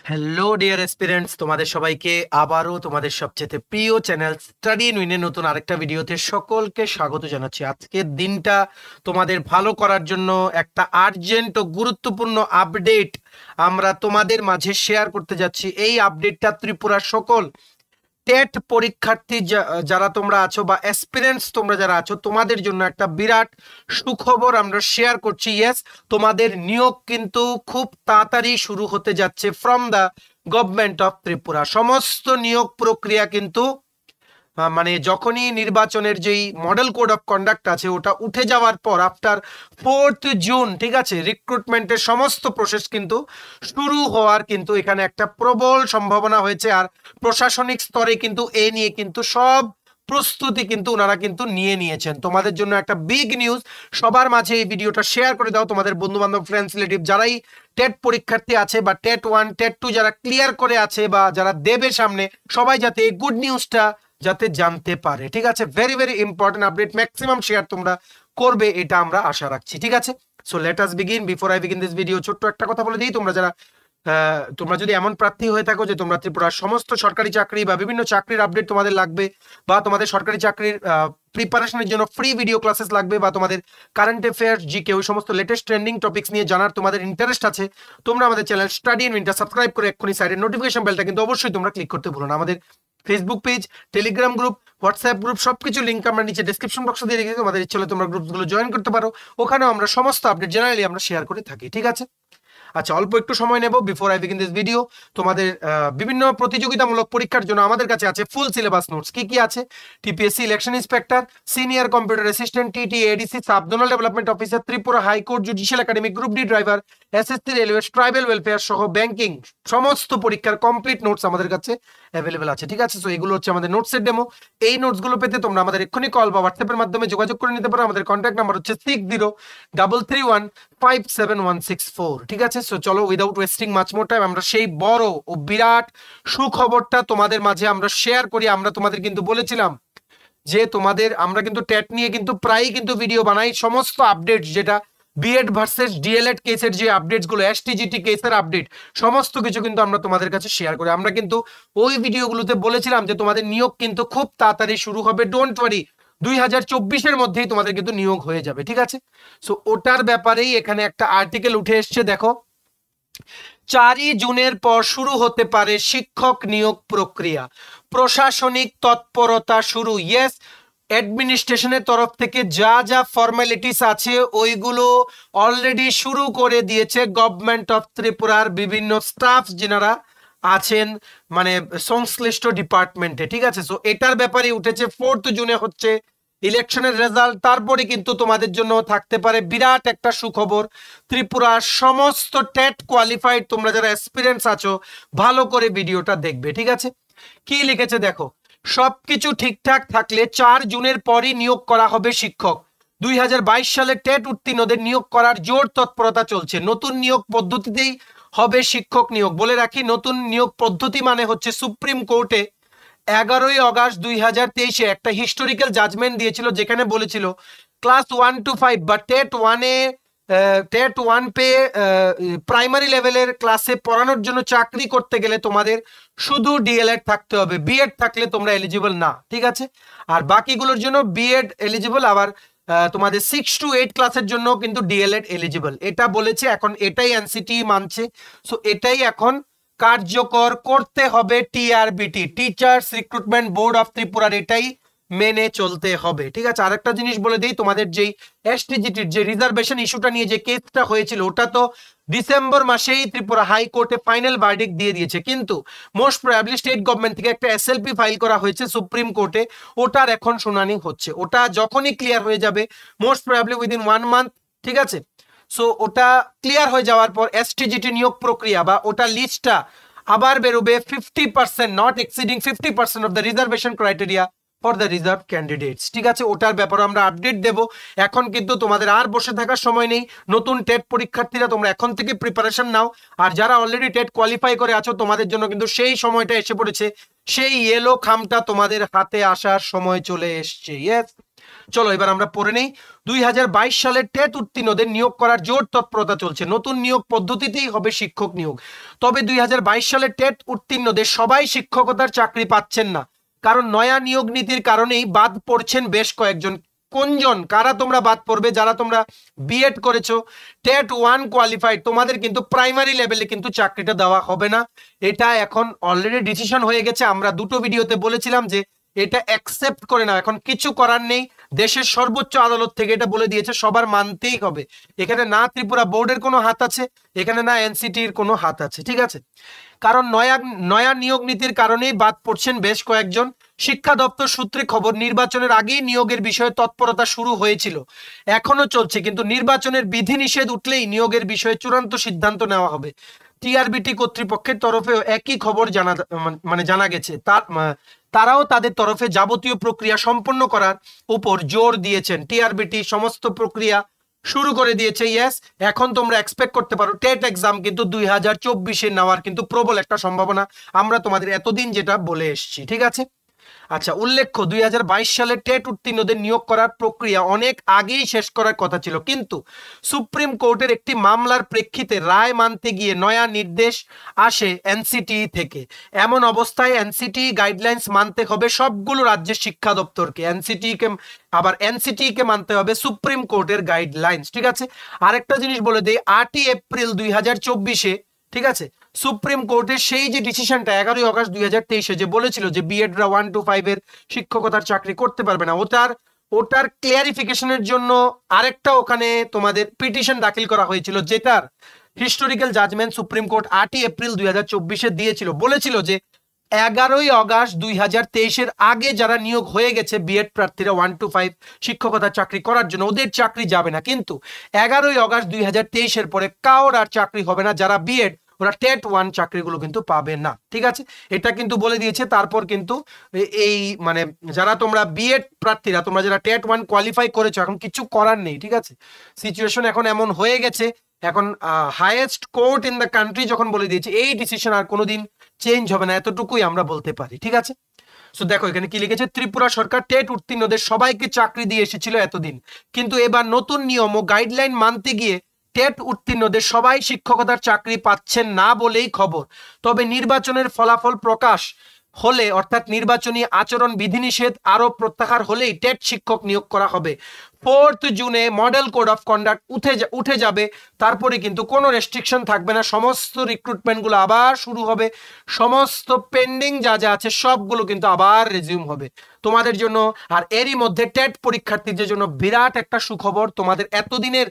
Hello dear এসপিরেন্টস, তোমাদের সবাইকে আবারও তোমাদের সবচেয়ে প্রিয় চ্যানেল স্টাডি ইন উইনের নতুন আরেকটা ভিডিওতে সকলকে স্বাগত জানাচ্ছি। আজকের দিনটা তোমাদের ভালো করার জন্য একটা আর্জেন্ট ও গুরুত্বপূর্ণ আপডেট আমরা তোমাদের মাঝে শেয়ার করতে যাচ্ছি। এই আপডেটটা ত্রিপুরার সকল টেট পরীক্ষার্থী যারা তোমরা আছো বা অ্যাসপিরেন্টস তোমরা যারা আছো, তোমাদের জন্য একটা বিরাট সুখবর আমরা শেয়ার করছি। ইয়েস, তোমাদের নিয়োগ কিন্তু খুব তাড়াতাড়ি শুরু হতে যাচ্ছে from the government of Tripura. সমস্ত নিয়োগ প্রক্রিয়া কিন্তু মানে যখনই নির্বাচনের যেই মডেল কোড অফ কন্ডাক্ট আছে ওটা উঠে যাওয়ার পর আফটার 4th জুন, ঠিক আছে, রিক্রুটমেন্টের সমস্ত প্রসেস কিন্তু শুরু হওয়ার কিন্তু এখানে একটা প্রবল সম্ভাবনা হয়েছে। আর প্রশাসনিক স্তরে কিন্তু এ নিয়ে কিন্তু সব প্রস্তুতি কিন্তু ওনারা কিন্তু নিয়ে নিয়েছেন। তোমাদের জন্য একটা বিগ নিউজ, সবার মাঝে এই ভিডিওটা শেয়ার করে দাও। তোমাদের বন্ধু বান্ধব, ফ্রেন্ডস, রিলেটিভ যারাই টেট পরীক্ষার্থী আছে বা টেট 1 টেট 2 যারা ক্লিয়ার করে আছে বা যারা দেবে সামনে, সবাই যাতে এই গুড নিউজটা যাতে জানতে পারে। ঠিক আছে, very very important update, maximum share তোমরা করবে এটা আমরা আশা রাখছি। ঠিক আছে, so let us begin. Before I begin this video, ছোট্ট একটা কথা বলে দিই। তোমরা যদি এমন প্রার্থী হয়ে থাকো যে তোমরা ত্রিপুরার সমস্ত সরকারি চাকরি বা বিভিন্ন চাকরির আপডেট তোমাদের লাগবে, বা তোমাদের সরকারি চাকরির প্রিপারেশনের জন্য ফ্রি ভিডিও ক্লাসেস লাগবে, বা তোমাদের কারেন্ট অ্যাফেয়ার্স, জিকে, ওই সমস্ত লেটেস্ট ট্রেন্ডিং টপিকস নিয়ে জানার তোমাদের ইন্টারেস্ট আছে, তোমরা আমাদের চ্যানেল স্টাডি ইন উইনটা সাবস্ক্রাইব করে এক্ষুনি সাইডের নোটিফিকেশন বেলটা কিন্তু অবশ্যই তোমরা ক্লিক করতে ভুলো না। আমাদের Facebook page, Telegram group, WhatsApp group সবকিছু লিঙ্ক আমরা নিচে ডেসক্রিপশন বক্সে দিয়ে রেখেছি। তোমাদের ইচ্ছে হলে তোমরা গ্রুপগুলো জয়েন করতে পারো, ওখানেও আমরা সমস্ত আপডেট জেনারেলি আমরা শেয়ার করে থাকি। ঠিক আছে, আচ্ছা, অল্প একটু সময় নেব before I begin this video. তোমাদের বিভিন্ন প্রতিযোগিতামূলক পরীক্ষার জন্য আমাদের কাছে আছে ফুল সিলেবাস নোটস। কি কি আছে? TPSC election inspector, senior computer assistant, TT ADC, subzonal development officer, Tripura high court judicial academy, group D driver, SSC, railway, tribal welfare সহ ব্যাংকিং সমস্ত পরীক্ষার কমপ্লিট নোটস আমাদের কাছে অ্যাভেলেবেল আছে। ঠিক আছে, সো এগুলো হচ্ছে আমাদের নোটসের ডেমো। এই নোটসগুলো পেতে তোমরা আমাদের এক্ষুনি কল বা হোয়াটসঅ্যাপের মাধ্যমে যোগাযোগ করে নিতে পারো। আমাদের কন্ট্যাক্ট নাম্বার হচ্ছে 6033157164। ঠিক আছে, সো চলো without wasting much more time আমরা সেই বড় ও বিরাট সুখবরটা তোমাদের মাঝে আমরা শেয়ার করি। আমরা তোমাদের কিন্তু বলেছিলাম যে আমরা কিন্তু টেট নিয়ে কিন্তু প্রায়ই কিন্তু ভিডিও বানাই। সমস্ত আপডেট যেটা বিএড ভার্সেস ডিএলএড কেসের যে আপডেটসগুলো, এসটিজিটি কেসের আপডেট, সমস্ত কিছু কিন্তু আমরা তোমাদের কাছে শেয়ার করি। আমরা কিন্তু ওই ভিডিওগুলোতে বলেছিলাম যে তোমাদের নিয়োগ কিন্তু খুব তাড়াতাড়ি শুরু হবে, ডোন্ট ওয়ারি, 2024-এর মধ্যেই তোমাদের কিন্তু নিয়োগ হয়ে যাবে। ঠিক আছে, সো ওটার ব্যাপারেই এখানে একটা আর্টিকেল উঠে এসছে। দেখো, 4ই জুনের পর শুরু হতে পারে শিক্ষক নিয়োগ প্রক্রিয়া, প্রশাসনিক তৎপরতা শুরু। ইয়েস, অ্যাডমিনিস্ট্রেশনের তরফ থেকে যা যা ফর্মালিটিস আছে ওইগুলো অলরেডি শুরু করে দিয়েছে গভর্নমেন্ট অফ ত্রিপুরার বিভিন্ন স্টাফ যেনারা আছেন মানে সংশ্লিষ্ট ডিপার্টমেন্টে। ঠিক আছে, সো এটার ব্যাপারে উঠেছে 4th জুনে হচ্ছে ইলেকশনের রেজাল্ট। তারপরে কিন্তু তোমাদের জন্য থাকতে পারে বিরাট একটা সুখবর। ত্রিপুরার সমস্ত টেট কোয়ালিফাইড তোমরা যারা অ্যাসপিরেন্টস আছো, ভালো করে ভিডিওটা দেখবে। ঠিক আছে, কি লিখেছে দেখো, সবকিছু ঠিকঠাক থাকলে 4 জুনের পরই নিয়োগ করা হবে শিক্ষক। 2022 সালে টেট উত্তীর্ণদের নিয়োগ করার জোর তৎপরতা চলছে। নতুন নিয়োগ পদ্ধতিতেই হবে শিক্ষক নিয়োগ। বলে রাখি, নতুন নিয়োগ পদ্ধতি মানে হচ্ছে সুপ্রিম কোর্টে 11ই অগাস্ট 2023-এ একটা হিস্টোরিক্যাল জাজমেন্ট দিয়েছিল, যেখানে বলেছিল ক্লাস 1 to 5 বা টেট 1 পে প্রাইমারি লেভেলের ক্লাসে পড়ানোর জন্য চাকরি করতে গেলে তোমাদের শুধু ডিএলএড থাকতে হবে, বিএড থাকলে তোমরা এলিজিবল না। ঠিক আছে, আর বাকিগুলোর জন্য বিএড এলিজিবল, আবার তোমাদের 6 to 8 ক্লাসের জন্য কিন্তু ডিএলএড এলিজিবল। এটা বলেছে, এখন এটাই এনসিটি মানছে। সো এটাই এখন কার্যকর করতে হবে TRBT, teachers recruitment board of ত্রিপুরার, এটাই মেনে চলতে হবে। ঠিক আছে, আরেকটা জিনিস বলে দিই, তোমাদের যেই এসটিজিটির যে রিজার্ভেশন ইস্যুটা নিয়ে যে কেসটা হয়েছিল, ওটা তো ডিসেম্বর মাসেই ত্রিপুরা হাইকোর্টে ফাইনাল ভার্ডিক্ট দিয়ে দিয়েছে, কিন্তু মোস্ট প্রবাবলি স্টেট গভর্নমেন্ট থেকে একটা এসএলপি ফাইল করা হয়েছে সুপ্রিম কোর্টে, ওটার এখন শুনানি হচ্ছে। ওটা যখনই ক্লিয়ার হয়ে যাবে, মোস্ট প্রবাবলি উইদিন 1 মান্থ, ঠিক আছে, সো ওটা ক্লিয়ার হয়ে যাওয়ার পর এসটিজিটি নিয়োগ প্রক্রিয়া বা ওটা লিস্টটা আবার বেরোবে 50%, not exceeding 50% of the reservation criteria for the reserve candidates. ঠিক আছে, ওটার ব্যাপারে আমরা আপডেট দেব। এখন কিন্তু তোমাদের আর বসে থাকার সময় নেই। নতুন টেট পরীক্ষার্থীরা তোমরা এখন থেকে প্রিপারেশন নাও, আর যারা অলরেডি টেট কোয়ালিফাই করে আছো তোমাদের জন্য কিন্তু সেই সময়টা এসে পড়েছে, সেই ইয়েলো খামটা তোমাদের হাতে আসার সময় চলে এসছে। ইয়েস, চলো এবার আমরা পড়ে নেই। 2022 সালের টেট উত্তীর্ণদের নিয়োগ করার জোর তৎপরতা চলছে। নতুন নিয়োগ পদ্ধতিতেই হবে শিক্ষক নিয়োগ। তবে 2022 সালের টেট উত্তীর্ণদের সবাই শিক্ষকতার চাকরি পাচ্ছেন না, কারণ নয়া নিয়োগ নীতির কারণেই বাদ পড়ছেন বেশ কয়েকজন। কোনজন, কারা তোমরা বাদ পড়বে? যারা তোমরা বিএড করেছো, টেট 1 কোয়ালিফাইড, তোমাদের কিন্তু প্রাইমারি লেভেলে কিন্তু চাকরিটা দেওয়া হবে না। এটা এখন অলরেডি ডিসিশন হয়ে গেছে। আমরা দুটো ভিডিওতে বলেছিলাম যে এটা অ্যাকসেপ্ট করে না, এখন কিছু করার নেই। দেশের সর্বোচ্চ আদালত থেকে এটা বলে দিয়েছে, সবার মানতেই হবে। এখানে না ত্রিপুরা বোর্ডের কোনো হাত আছে, এখানে না এনসিটির কোনো হাত আছে, ঠিক আছে? কারণ নয়া নিয়োগ নীতির কারণেই বাদ পড়ছেন বেশ কয়েকজন। শিক্ষা দপ্তর সূত্রে খবর, নির্বাচনের আগেই নিয়োগের বিষয়ে তৎপরতা শুরু হয়েছিল, এখনো চলছে, কিন্তু নির্বাচনের বিধিনিষেধ উঠলেই নিয়োগের বিষয়ে চূড়ান্ত সিদ্ধান্ত নেওয়া হবে। টিআরবিটি কর্তৃপক্ষের তরফেও একই খবর জানা গেছে। তারাও তাদের তরফে যাবতীয় প্রক্রিয়া সম্পন্ন করার উপর জোর দিয়েছেন। টিআরবিটি সমস্ত প্রক্রিয়া শুরু করে দিয়েছে। ইয়েস, এখন তোমরা এক্সপেক্ট করতে পারো টেট এক্সাম কিন্তু 2024-এ নেওয়ার কিন্তু প্রবল একটা সম্ভাবনা, আমরা তোমাদের এতদিন যেটা বলে এসেছি, ঠিক আছে? আচ্ছা, উল্লেখ্য 2022 সালে টেট উত্তীর্ণদের নিয়োগ করার প্রক্রিয়া অনেক আগেই শেষ করার কথা ছিল, কিন্তু সুপ্রিম কোর্টের একটি মামলার প্রেক্ষিতে রায় মানতে গিয়ে নয়া নির্দেশ আসে এনসিটি থেকে। এমন অবস্থায় এনসিটি গাইডলাইন্স মানতে হবে সবগুলো রাজ্যের শিক্ষা দপ্তরকে। এনসিটি কে মানতে হবে সুপ্রিম কোর্টের গাইডলাইন্স, ঠিক আছে? আরেকটা জিনিস বলে দেই, 8ই এপ্রিল 2024-এ, ঠিক আছে, সুপ্রিম কোর্টের সেই যে ডিসিশনটা 11ই অগাস্ট 2023-এ যে বলেছিল যে বিএডরা 1 to 5 এর শিক্ষকতার চাকরি করতে পারবে না, ওটার ক্লিয়ারিফিকেশনের জন্য আরেকটা ওখানে তোমাদের পিটিশন দাখিল করা হয়েছিল, যেটার হিস্টোরিক্যাল জাজমেন্ট সুপ্রিম কোর্ট 8ই এপ্রিল 2024-এ দিয়েছিল। বলেছিল যে 11ই অগাস্ট 2023-এর আগে যারা নিয়োগ হয়ে গেছে বিএড প্রার্থীরা 1 to 5 শিক্ষকতার চাকরি করার জন্য, ওদের চাকরি যাবে না। কিন্তু 11ই অগাস্ট 2023-এর পরে কারোর আর চাকরি হবে না, যারা বিএড ওরা টেট 1 চাকরিগুলো কিন্তু পাবে না, ঠিক আছে? এটা কিন্তু বলে দিয়েছে। তারপর কিন্তু এই মানে যারা তোমরা বিএড প্রার্থীরা, তোমরা যারা টেট 1 কোয়ালিফাই করেছো, এখন কিছু করার নেই, ঠিক আছে? সিচুয়েশন এখন এমন হয়ে গেছে, এখন highest court in the country যখন বলে দিয়েছে এই ডিসিশন আর কোনোদিন চেঞ্জ হবে না, এতটুকুই আমরা বলতে পারি, ঠিক আছে? সো দেখো এখানে কি লিখেছে, ত্রিপুরা সরকার টেট উত্তীর্ণদের সবাইকে চাকরি দিয়ে এসেছিল এতদিন, কিন্তু এবার নতুন নিয়ম ও গাইডলাইন মানতে গিয়ে টেট উত্তীর্ণদের সবাই শিক্ষকতার চাকরি পাচ্ছেন না বলেই খবর। তবে নির্বাচনের ফলাফল প্রকাশ হলে, অর্থাৎ নির্বাচনী আচরণ বিধিনিষেধ আরো প্রত্যাহার হলেই টেট শিক্ষক নিয়োগ করা হবে। 4 জুনে মডেল কোড অফ কন্ডাক্ট উঠে যাবে, তারপরে কিন্তু কোনো রেস্ট্রিকশন থাকবে না, সমস্ত রিক্রুটমেন্টগুলো আবার শুরু হবে, সমস্ত পেন্ডিং যা যা আছে সবগুলো কিন্তু আবার রেজিউম হবে তোমাদের জন্য। আর এরই মধ্যে টেট পরীক্ষার্থীদের জন্য বিরাট একটা সুখবর, তোমাদের এতদিনের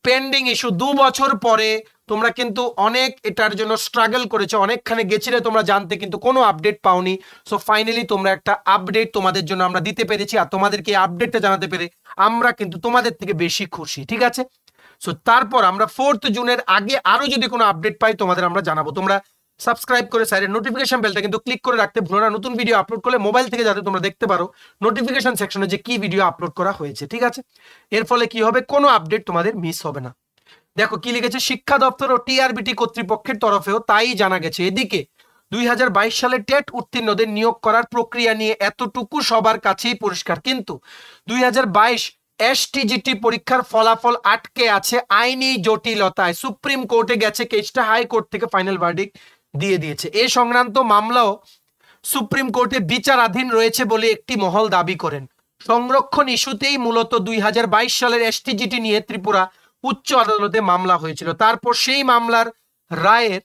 পেন্ডিং ইস্যু 2 বছর পরে তোমরা কিন্তু অনেক এটার জন্য স্ট্রাগল করেছো, অনেকখানে গেছিলে তোমরা জানতে, কিন্তু কোনো আপডেট পাওনি। সো ফাইনালি তোমরা একটা আপডেট তোমাদের জন্য আমরা দিতে পেরেছি, আর তোমাদেরকে এই আপডেটটা জানাতে পেরে আমরা কিন্তু তোমাদের থেকে বেশি খুশি, ঠিক আছে? সো তারপর আমরা 4 জুনের আগে আরো যদি কোনো আপডেট পাই তোমাদের আমরা জানাবো। তোমরা সাবস্ক্রাইব করে সাইডের নোটিফিকেশন বেলটা কিন্তু ক্লিক করে রাখতে ভুলো না, নতুন ভিডিও আপলোড করলে মোবাইল থেকে যাতে তোমরা দেখতে পারো নোটিফিকেশন সেকশনে যে কি ভিডিও আপলোড করা হয়েছে, ঠিক আছে? এর ফলে কি হবে, কোনো আপডেট তোমাদের মিস হবে না। দেখো কি লিখেছে, শিক্ষা দপ্তর ও টিআরবিটি কর্তৃপক্ষের তরফেও তাই জানা গেছে। এদিকে 2022 সালে টেট উত্তীর্ণদের নিয়োগ করার প্রক্রিয়া নিয়ে এতটুকু সবার কাছেই পরিষ্কার, কিন্তু 2022 এসটিজিটি পরীক্ষার ফলাফল আটকে আছে আইনি জটিলতায়। সুপ্রিম কোর্টে গেছে কেসটা, হাইকোর্ট থেকে ফাইনাল ভার্ডিক্ট দিয়ে দিয়েছে। এই সংক্রান্ত মামলাও সুপ্রিম কোর্টে বিচারাধীন রয়েছে বলে একটি মহল দাবি করেন। সংরক্ষণ ইস্যুতেই মূলত 2022 সালের এসটিজিটি নিয়ে ত্রিপুরা উচ্চ আদালতে মামলা হয়েছিল। তারপর সেই মামলার রায়ের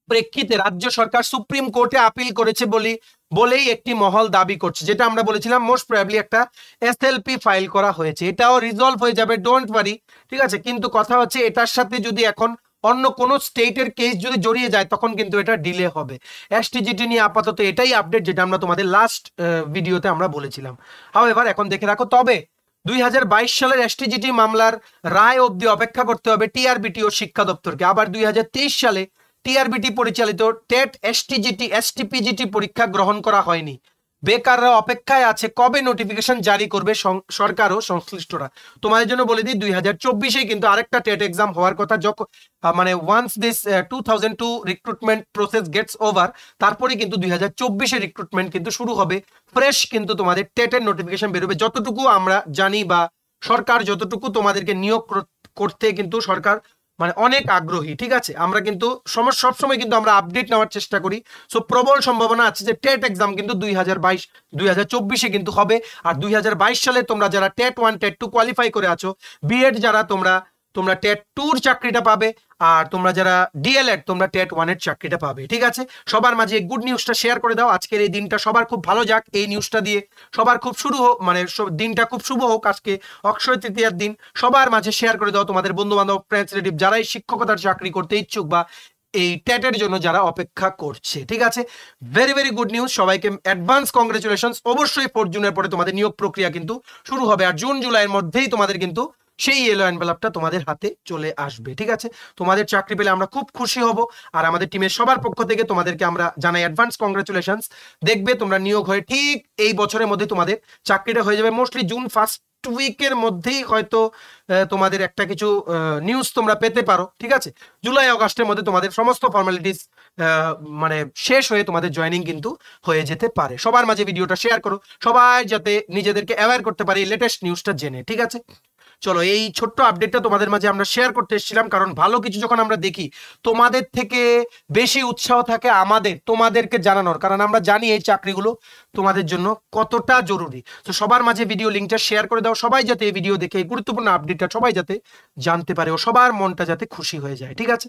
প্রেক্ষিতে রাজ্য সরকার সুপ্রিম কোর্টে আপিল করেছে বলেই একটি মহল দাবি করছে, যেটা আমরা বলেছিলাম মোস্ট প্রবাবলি একটা এসএলপি ফাইল করা হয়েছে। এটাও রিজলভ হয়ে যাবে, ডোন্ট ওয়ারি, ঠিক আছে? কিন্তু কথা হচ্ছে এটার সাথে যদি এখন অন্য কোনো স্টেটের কেস যদি জড়িয়ে যায় তখন কিন্তু এটা ডিলে হবে। এসটিজিটি নিয়ে আপাতত এটাই আপডেট, যেটা আমরা তোমাদের লাস্ট ভিডিওতে আমরা বলেছিলাম। হাওয়েভার এখন দেখে রাখো, তবে 2022 সালের এসটিজিটি মামলার রায় অবধি অপেক্ষা করতে হবে টিআরবিটি ও শিক্ষা দপ্তরকে। আবার 2023 সালে টিআরবিটি পরিচালিত টেট এসটিজিটি এসটিপিজিটি পরীক্ষা গ্রহণ করা হয়নি, বেকাররা অপেক্ষায় আছে কবে নোটিফিকেশন জারি করবে সরকার ও সংশ্লিষ্টরা। তোমাদের জন্য বলে দিই 2024-এ কিন্তু আরেকটা টেট এক্সাম হওয়ার কথা, যখন মানে once this 2002 recruitment process gets over, তারপরে কিন্তু 2024-এ রিক্রুটমেন্ট কিন্তু শুরু হবে। ফ্রেশ কিন্তু তোমাদের টেটের নোটিফিকেশন বেরোবে, যতটুকু আমরা জানি বা সরকার যতটুকু তোমাদেরকে নিয়োগ করতে কিন্তু সরকার মানে অনেক আগ্রহী। ঠিক আছে, আমরা কিন্তু সবসময় কিন্তু আমরা আপডেট নেওয়ার চেষ্টা করি। সো প্রবল সম্ভাবনা আছে যে টেট এক্সাম কিন্তু 2024-এ কিন্তু হবে। আর 2022 সালে তোমরা যারা টেট 1 টেট 2 কোয়ালিফাই করে আছো, বিএড যারা তোমরা টেট 2-র চাকরিটা পাবে, আর তোমরা যারা ডিএলএড তোমরা টেট 1-এর চাকরিটা পাবে। ঠিক আছে, সবার মাঝে এই গুড নিউজটা শেয়ার করে দাও। আজকের এই দিনটা সবার খুব ভালো যাক, এই নিউজটা দিয়ে সবার খুব শুরু হোক, মানে দিনটা খুব শুভ হোক। আজকে অক্ষয় তৃতীয়ার দিন, সবার মাঝে শেয়ার করে দাও তোমাদের বন্ধু বান্ধব, ফ্রেন্ডস, রিলেটিভ যারাই শিক্ষকতার চাকরি করতে ইচ্ছুক বা এই টেটের জন্য যারা অপেক্ষা করছে। ঠিক আছে, ভেরি ভেরি গুড নিউজ, সবাইকে অ্যাডভান্স কংগ্রেচুলেশনস। অবশ্যই 4 জুনের পরে তোমাদের নিয়োগ প্রক্রিয়া কিন্তু শুরু হবে, আর জুন জুলাইয়ের মধ্যেই তোমাদের কিন্তু সেই ইয়েলো এনভেলপটা তোমাদের হাতে চলে আসবে। ঠিক আছে, তোমাদের চাকরি পেলে আমরা খুব খুশি হব, আর আমাদের টিমের সবার পক্ষ থেকে তোমাদেরকে আমরা জানাই অ্যাডভান্স কংগ্রেচুলেশনস। দেখবে তোমরা নিয়োগ হয়ে ঠিক এই বছরের মধ্যে তোমাদের চাকরিটা হয়ে যাবে। মোস্টলি জুন ফার্স্ট উইকের মধ্যেই হয়তো তোমাদের একটা কিছু নিউজ তোমরা পেতে পারো। ঠিক আছে, জুলাই অগাস্টের মধ্যে তোমাদের সমস্ত ফর্মালিটিস মানে শেষ হয়ে তোমাদের জয়েনিং কিন্তু হয়ে যেতে পারে। সবার মাঝে ভিডিওটা শেয়ার করো, সবাই যাতে নিজেদেরকে অ্যাওয়্যার করতে পারে এই লেটেস্ট নিউজটা জেনে। ঠিক আছে, চলো এই ছোট্ট আপডেটটা তোমাদের মাঝে আমরা শেয়ার করতে এসেছিলাম, কারণ ভালো কিছু যখন আমরা দেখি তোমাদের থেকে বেশি উৎসাহ থাকে আমাদের তোমাদেরকে জানানোর, কারণ আমরা জানি এই চাকরিগুলো তোমাদের জন্য কতটা জরুরি। তো সবার মাঝে ভিডিও লিঙ্কটা শেয়ার করে দাও, সবাই যাতে এই ভিডিও দেখে এই গুরুত্বপূর্ণ আপডেটটা সবাই যাতে জানতে পারে ও সবার মনটা যাতে খুশি হয়ে যায়। ঠিক আছে,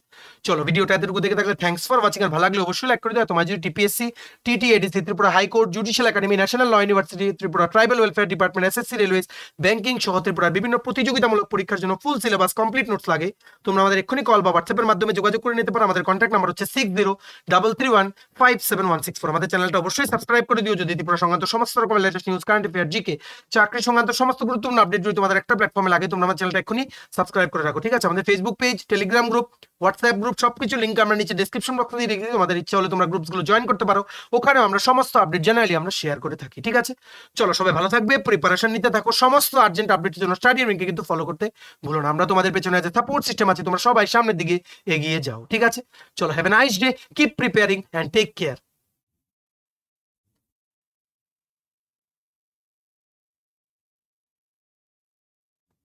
চলো ভিডিওটা এতটুকু দেখে থাকলে থ্যাঙ্কস ফর ওয়াচিং, আর ভালো লাগলে অবশ্যই লাইক করে দাও। তোমার যদি TPSC, TTADC, Tripura high court, judicial academy, national law university, Tripura tribal welfare department, SSC, railways, banking সহ ত্রিপুরার বিভিন্ন প্রতিযোগিতামূলক পরীক্ষার জন্য ফুল সিলেবাস কমপ্লিট নোটস লাগে, তোমরা আমাদের এক্ষুনি কল বা হোয়াটসঅ্যাপের মাধ্যমে যোগাযোগ করে নিতে পারো। আমাদের কন্ট্যাক্ট নাম্বার হচ্ছে 6033157164। আমাদের চ্যানেলটা অবশ্যই সাবস্ক্রাইব করে দিও যদি ত্রিপুরা সংক্রান্ত সমস্ত রকমের latest news, current affair, GK, চাকরি সংক্রান্ত সমস্ত গুরুত্বপূর্ণ আপডেট যদি তোমাদের একটা প্ল্যাটফর্মে লাগে, তোমরা আমার চ্যানেলটা এক্ষুনি সাবস্ক্রাইব করে রাখো। ঠিক আছে, আমাদের Facebook page, Telegram group, WhatsApp group সবকিছু লিঙ্ক আমরা নিচে ডেসক্রিপশন বক্সে দিয়ে রেখেছি। তোমাদের ইচ্ছা হলে তোমরা গ্রুপসগুলো জয়েন করতে পারো, ওখানেও আমরা সমস্ত আপডেট জেনারেলি আমরা শেয়ার করে থাকি। ঠিক আছে, চলো সবাই ভালো থাকবে, প্রিপারেশন নিতে থাকো, সমস্ত আর্জেন্ট আপডেটের জন্য স্টাডি লিংকে কিন্তু ফলো করতে ভুলো না। আমরা তোমাদের পেছনে আছে সাপোর্ট সিস্টেম আছে, তোমরা সবাই সামনের দিকে এগিয়ে যাও। ঠিক আছে, চলো have a nice day, keep preparing and take care.